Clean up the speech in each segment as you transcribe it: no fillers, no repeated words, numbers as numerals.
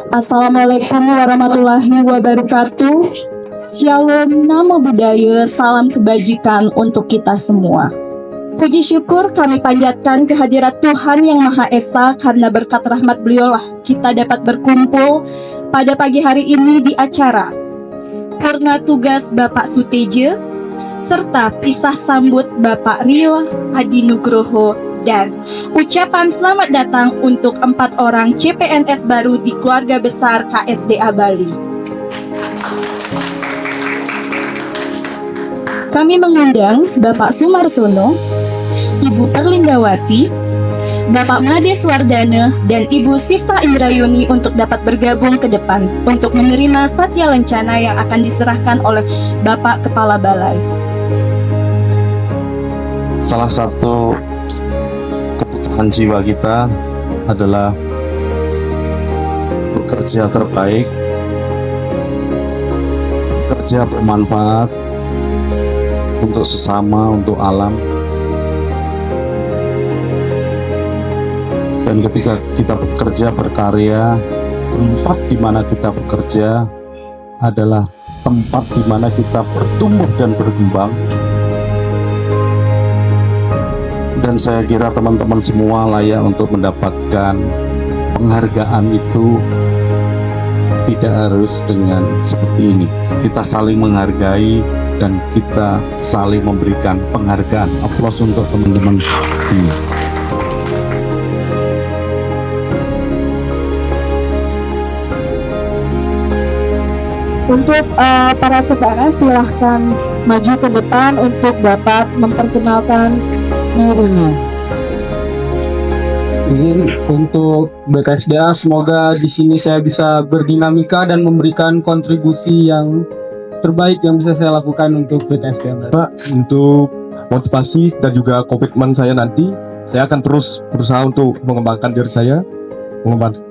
Assalamualaikum warahmatullahi wabarakatuh. Shalom, nama budaya, salam kebajikan untuk kita semua. Puji syukur kami panjatkan kehadirat Tuhan Yang Maha Esa, karena berkat rahmat Beliaulah kita dapat berkumpul pada pagi hari ini di acara Purna Tugas Bapak Suteja, serta pisah sambut Bapak Rio Hadi Nugroho, dan ucapan selamat datang untuk 4 orang CPNS baru di keluarga besar KSDA Bali. Kami mengundang Bapak Sumarsono, Ibu Perlindawati, Bapak Made Swardana, dan Ibu Sista Indrayuni untuk dapat bergabung ke depan untuk menerima satya lencana yang akan diserahkan oleh Bapak Kepala Balai. Salah satu kebutuhan jiwa kita adalah bekerja terbaik, bekerja bermanfaat untuk sesama, untuk alam. Dan ketika kita bekerja berkarya, tempat di mana kita bekerja adalah tempat di mana kita bertumbuh dan berkembang. Dan saya kira teman-teman semua layak untuk mendapatkan penghargaan itu. Tidak harus dengan seperti ini. Kita saling menghargai dan kita saling memberikan penghargaan. Aplaus untuk teman-teman sini. Untuk para CPNS silahkan maju ke depan untuk dapat memperkenalkan dirinya. Izin untuk BKSDA, semoga di sini saya bisa berdinamika dan memberikan kontribusi yang terbaik yang bisa saya lakukan untuk BKSDA. Pak, untuk motivasi dan juga komitmen saya nanti, saya akan terus berusaha untuk mengembangkan diri saya,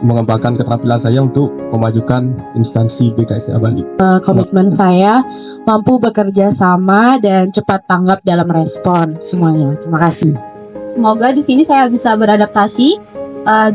mengembangkan keterampilan saya untuk memajukan instansi BKSDA Bali. Komitmen saya mampu bekerja sama dan cepat tanggap dalam respon semuanya. Terima kasih. Semoga di sini saya bisa beradaptasi,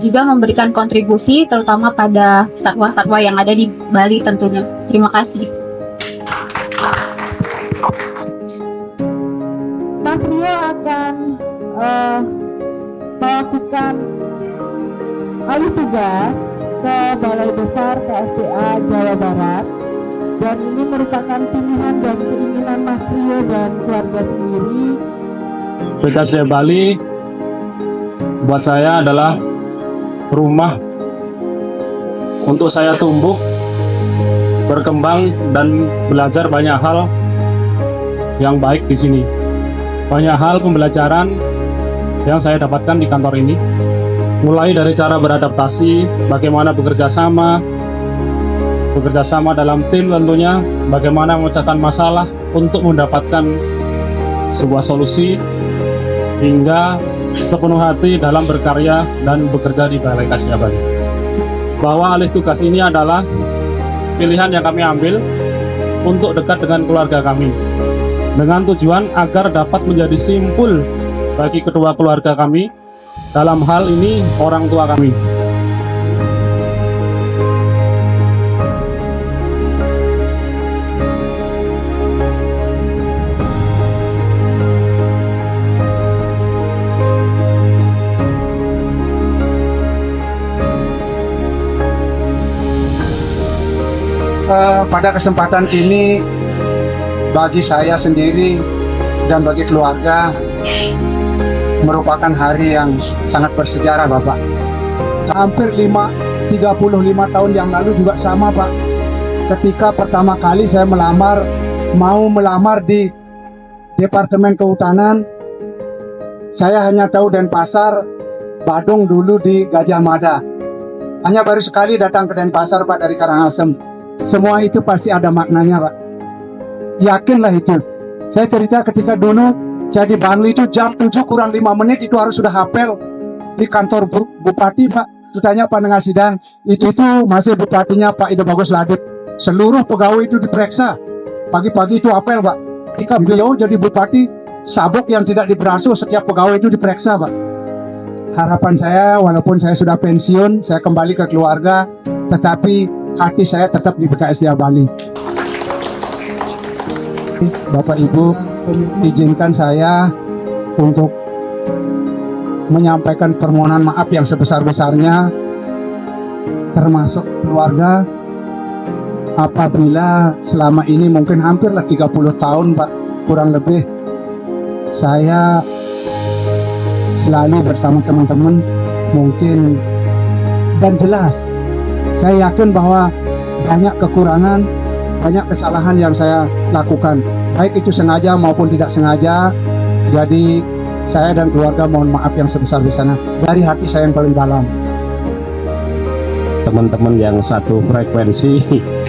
juga memberikan kontribusi terutama pada satwa-satwa yang ada di Bali tentunya. Terima kasih. Mas Rio akan melakukan alih tugas ke Balai Besar KSDA Jawa Barat, dan ini merupakan pilihan dan keinginan Mas Rio dan keluarga sendiri. BKSDA Bali buat saya adalah rumah untuk saya tumbuh, berkembang, dan belajar banyak hal yang baik di sini. Banyak hal pembelajaran yang saya dapatkan di kantor ini, mulai dari cara beradaptasi, bagaimana bekerja sama dalam tim tentunya, bagaimana memecahkan masalah untuk mendapatkan sebuah solusi, hingga sepenuh hati dalam berkarya dan bekerja di Balai KSDA Bali. Bahwa alih tugas ini adalah pilihan yang kami ambil untuk dekat dengan keluarga kami, dengan tujuan agar dapat menjadi simpul bagi kedua keluarga kami, dalam hal ini orang tua kami. Pada kesempatan ini, bagi saya sendiri dan bagi keluarga, merupakan hari yang sangat bersejarah, Bapak. Hampir 35 tahun yang lalu juga sama, Pak. Ketika pertama kali saya mau melamar di Departemen Kehutanan, saya hanya tahu Denpasar, Badung dulu di Gajah Mada. Hanya baru sekali datang ke Denpasar, Pak, dari Karangasem. Semua itu pasti ada maknanya, Pak. Yakinlah itu. Saya cerita ketika dulu saya di Bangli itu jam 7 kurang 5 menit itu harus sudah hafal di kantor Bupati, Pak. Itu tanya Pak Nengasidan, itu masih Bupatinya Pak Ida Bagus Ladip. Seluruh pegawai itu diperiksa. Pagi-pagi itu hafal, Pak. Ketika beliau jadi Bupati, sabuk yang tidak diberasuh setiap pegawai itu diperiksa, Pak. Harapan saya, walaupun saya sudah pensiun, saya kembali ke keluarga, tetapi hati saya tetap di BKSDA Bali. Bapak Ibu, izinkan saya untuk menyampaikan permohonan maaf yang sebesar-besarnya, termasuk keluarga, apabila selama ini mungkin hampirlah 30 tahun Pak, kurang lebih saya selalu bersama teman-teman mungkin, dan jelas saya yakin bahwa banyak kekurangan, banyak kesalahan yang saya lakukan, baik itu sengaja maupun tidak sengaja. Jadi saya dan keluarga mohon maaf yang sebesar-besarnya dari hati saya yang paling dalam. Teman-teman yang satu frekuensi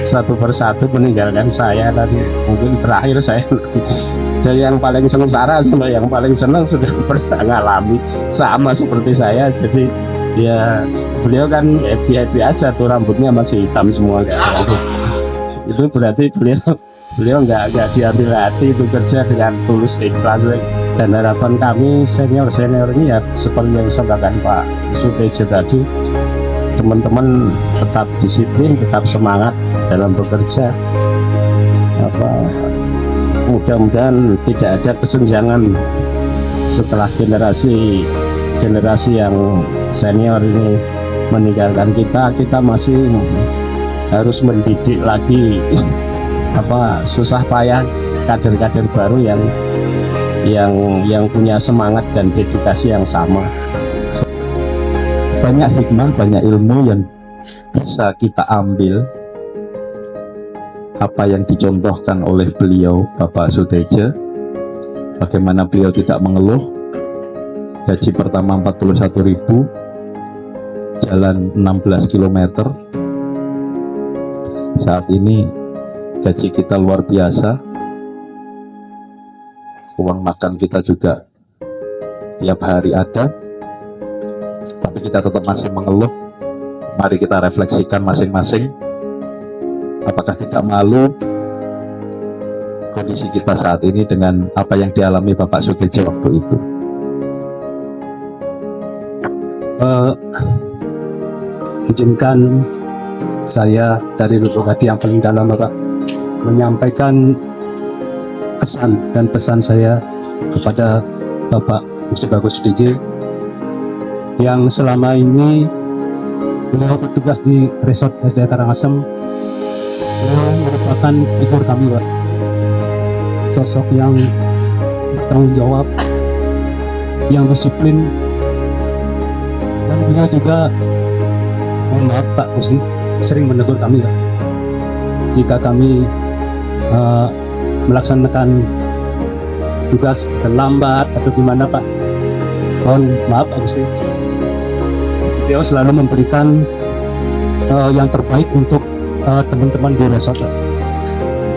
satu persatu meninggalkan saya tadi, mungkin terakhir saya dari yang paling sengsara sampai yang paling senang sudah pernah ngalami sama seperti saya. Jadi ya beliau kan happy aja tuh, rambutnya masih hitam semua kayak itu berarti beliau nggak diambil hati itu, kerja dengan tulus ikhlas. Dan harapan kami senior ini ya seperti yang disampaikan Pak Sutejo tadi, teman-teman tetap disiplin, tetap semangat dalam bekerja. Mudah-mudahan tidak ada kesenjangan setelah generasi yang senior ini meninggalkan kita masih harus mendidik lagi susah payah kader-kader baru yang punya semangat dan dedikasi yang sama. Banyak hikmah, banyak ilmu yang bisa kita ambil. Apa yang dicontohkan oleh beliau Bapak Sutejo, bagaimana beliau tidak mengeluh. Gaji pertama 41.000, jalan 16 km. Saat ini gaji kita luar biasa, uang makan kita juga tiap hari ada, tapi kita tetap masih mengeluh. Mari kita refleksikan masing-masing, apakah tidak malu kondisi kita saat ini dengan apa yang dialami Bapak Sutejo waktu itu. Izinkan saya dari lubuk hati yang paling dalam Bapak menyampaikan kesan dan pesan saya kepada Bapak Gusti Bagus Sutejo yang selama ini beliau bertugas di Resort SDA Karangasem. Beliau merupakan figur kami Pak, sosok yang bertanggung jawab, yang disiplin, dan beliau juga, mohon maaf Pak Gusti, sering menegur kami Pak jika kami melaksanakan tugas terlambat atau gimana Pak. Mohon maaf Pak Gusti, beliau selalu memberikan yang terbaik untuk teman-teman di resort Pak.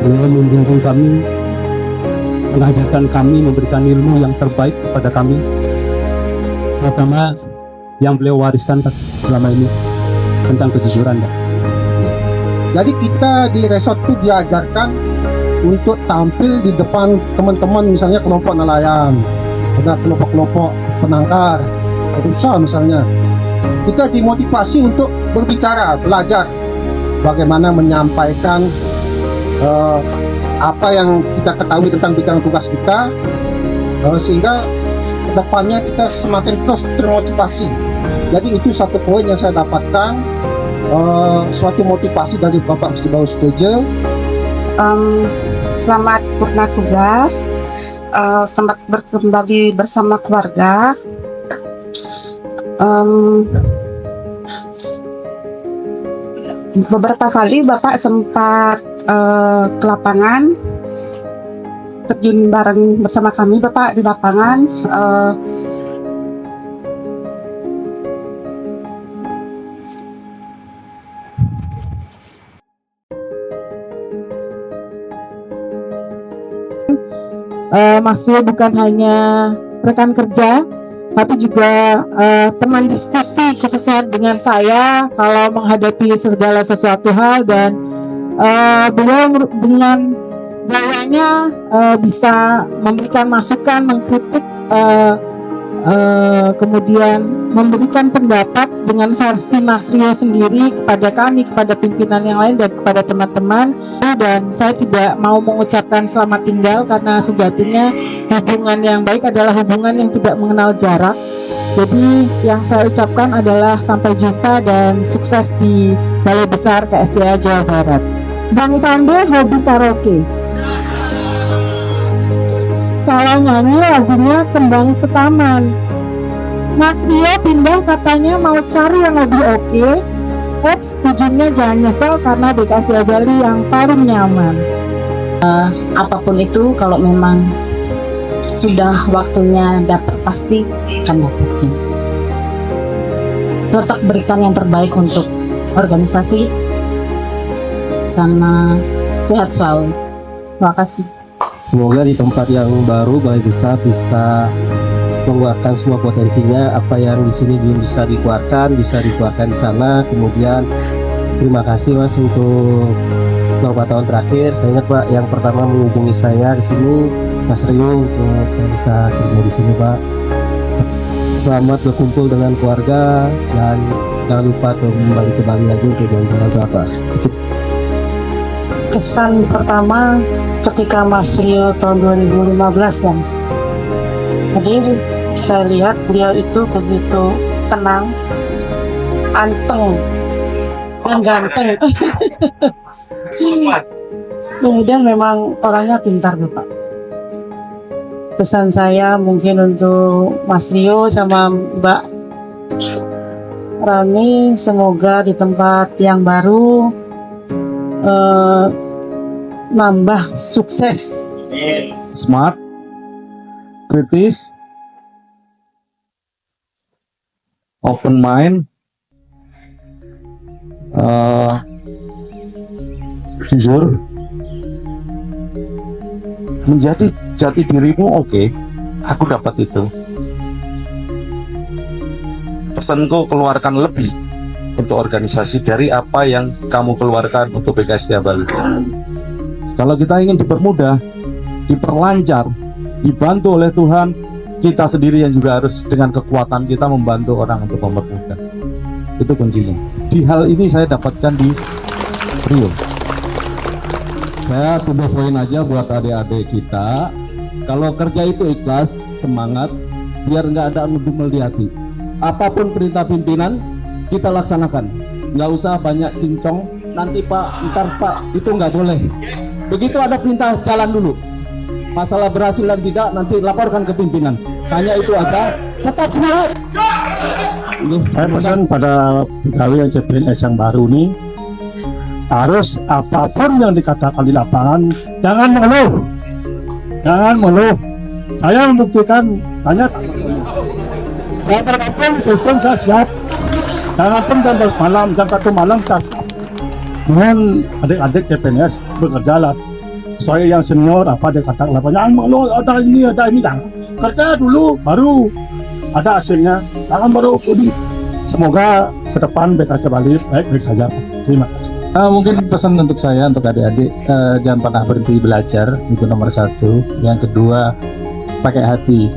Beliau membimbing kami, mengajarkan kami, memberikan ilmu yang terbaik kepada kami, terutama yang beliau wariskan Pak selama ini tentang kejujuran Pak. Jadi kita di resort itu diajarkan untuk tampil di depan teman-teman, misalnya kelompok nelayan, ada kelompok-kelompok penangkar, usaha misalnya. Kita dimotivasi untuk berbicara, belajar bagaimana menyampaikan apa yang kita ketahui tentang bidang tugas kita, sehingga kedepannya kita semakin terus termotivasi. Jadi itu satu poin yang saya dapatkan, suatu motivasi dari Bapak Gusti Bagus Sutejo. Selamat purna tugas, selamat berkembali bersama keluarga. Beberapa kali Bapak sempat ke lapangan, terjun bareng bersama kami Bapak di lapangan. Mas Wil bukan hanya rekan kerja, tapi juga teman diskusi khususnya dengan saya kalau menghadapi segala sesuatu hal, dan beliau dengan gayanya bisa memberikan masukan, mengkritik kemudian memberikan pendapat dengan versi Mas Rio sendiri kepada kami, kepada pimpinan yang lain dan kepada teman-teman. Dan saya tidak mau mengucapkan selamat tinggal karena sejatinya hubungan yang baik adalah hubungan yang tidak mengenal jarak. Jadi yang saya ucapkan adalah sampai jumpa dan sukses di Balai Besar KSDA Jawa Barat. Bang Pande hobi karaoke. Kalau nyanyi lagunya Kembang Setaman. Mas Rio pindah katanya mau cari yang lebih oke. Ujungnya jangan nyesel karena BKSDA Bali yang paling nyaman. Apapun itu, kalau memang sudah waktunya dapat, pasti akan dapatnya. Tetap berikan yang terbaik untuk organisasi, sama sehat selalu. Terima kasih. Semoga di tempat yang baru Balai Besar bisa mengeluarkan semua potensinya. Apa yang di sini belum bisa dikeluarkan di sana. Kemudian terima kasih Mas untuk beberapa tahun terakhir. Saya ingat Pak, yang pertama menghubungi saya di sini Mas Rio untuk saya bisa kerja di sini Pak. Selamat berkumpul dengan keluarga dan jangan lupa kembali ke Bali lagi untuk jalan-jalan Bapak. Kesan pertama ketika Mas Rio tahun 2015 ya Mas. Jadi saya lihat beliau itu begitu tenang, anteng, dan ganteng. Kemudian memang orangnya pintar Bapak. Pesan saya mungkin untuk Mas Rio sama Mbak Rani, semoga di tempat yang baru nambah sukses. Smart, kritis, open mind, jujur, menjadi jati dirimu. Oke, aku dapat itu. Pesanku, keluarkan lebih untuk organisasi dari apa yang kamu keluarkan untuk BKSDA Bali. Kalau kita ingin dipermudah, diperlancar, dibantu oleh Tuhan, kita sendiri yang juga harus dengan kekuatan kita membantu orang untuk mempermudah. Itu kuncinya. Di hal ini saya dapatkan di Rio. Saya tubuh poin aja buat adik-adik kita. Kalau kerja itu ikhlas, semangat, biar nggak ada ngedumel di hati. Apapun perintah pimpinan, kita laksanakan. Nggak usah banyak cincong, nanti Pak, ntar Pak, itu nggak boleh. Begitu ada perintah, jalan dulu. Masalah berhasil dan tidak, nanti laporkan ke pimpinan. Hanya itu aja, tetap semangat. Saya pesan pada pegawai CPNS yang baru nih, harus apapun yang dikatakan di lapangan, jangan mengeluh. Jangan mengeluh. Saya membuktikan, tanya saya terapkan telepon, saya siap. Jangan pun jam 12 malam, jam 1 malam, saya siap. Mohon adik-adik CPNS bekerjalah sesuai yang senior apa dia katakan. Jangan mengeluh, ada ini, jangan. Kerja dulu, baru ada hasilnya. Jangan baru kudi. Semoga ke depan BKSDA Bali baik-baik saja. Terima kasih. Mungkin pesan untuk saya, untuk adik-adik, jangan pernah berhenti belajar, itu nomor satu. Yang kedua, pakai hati,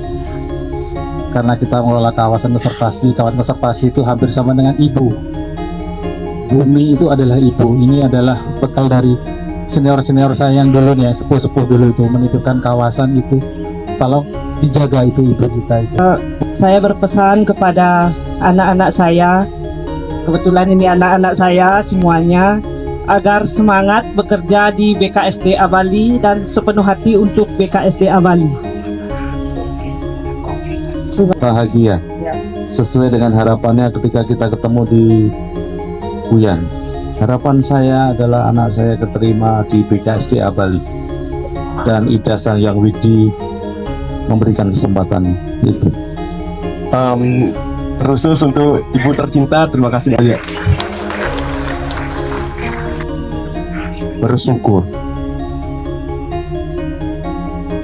karena kita mengelola kawasan konservasi itu hampir sama dengan ibu. Bumi itu adalah ibu. Ini adalah bekal dari senior-senior saya yang dulu nih, sepuh-sepuh dulu itu menitipkan kawasan itu, tolong dijaga itu ibu kita itu. Saya berpesan kepada anak-anak saya, kebetulan ini anak-anak saya semuanya, agar semangat bekerja di BKSDA Bali dan sepenuh hati untuk BKSDA Bali. Bahagia sesuai dengan harapannya ketika kita ketemu di Puyan. Harapan saya adalah anak saya keterima di BKSDA Bali dan Ida Sang-Hyang Widi memberikan kesempatan itu. Khusus untuk ibu tercinta, terima kasih banyak. Bersyukur.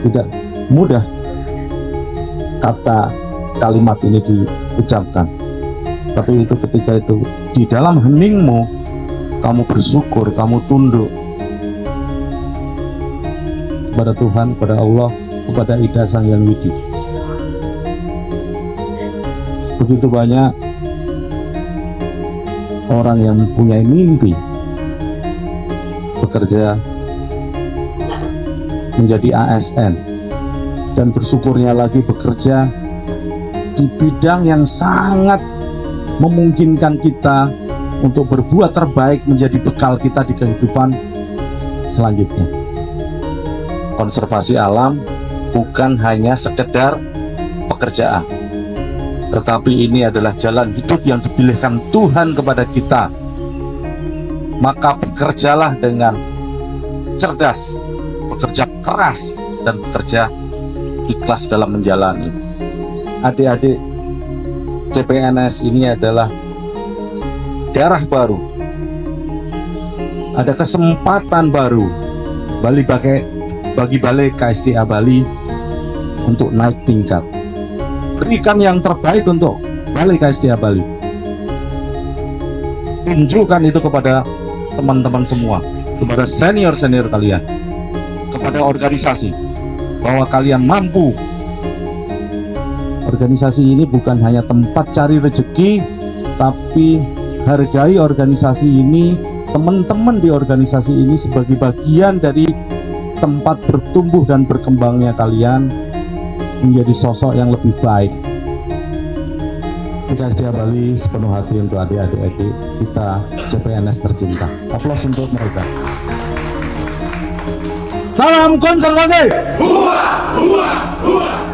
Tidak mudah kata kalimat ini diucapkan, tapi itu ketika itu di dalam heningmu kamu bersyukur, kamu tunduk kepada Tuhan, kepada Allah, kepada Ida Sang-Hyang Widi. Begitu banyak orang yang mempunyai mimpi bekerja menjadi ASN, dan bersyukurnya lagi bekerja di bidang yang sangat memungkinkan kita untuk berbuat terbaik menjadi bekal kita di kehidupan selanjutnya. Konservasi alam bukan hanya sekedar pekerjaan, tetapi ini adalah jalan hidup yang dipilihkan Tuhan kepada kita. Maka bekerjalah dengan cerdas, bekerja keras, dan bekerja ikhlas dalam menjalani. Adik-adik, CPNS ini adalah darah baru, ada kesempatan baru bagi Balai KSDA Bali untuk naik tingkat. Berikan yang terbaik untuk Balai KSDA Bali. Tunjukkan itu kepada teman-teman semua, kepada senior-senior kalian, kepada organisasi, bahwa kalian mampu. Organisasi ini bukan hanya tempat cari rezeki, tapi hargai organisasi ini, teman-teman di organisasi ini sebagai bagian dari tempat bertumbuh dan berkembangnya kalian menjadi sosok yang lebih baik. KSDA Bali sepenuh hati untuk adik-adik kita CPNS tercinta. Aplaus untuk mereka. Salam konservasi. Hua, hua, hua.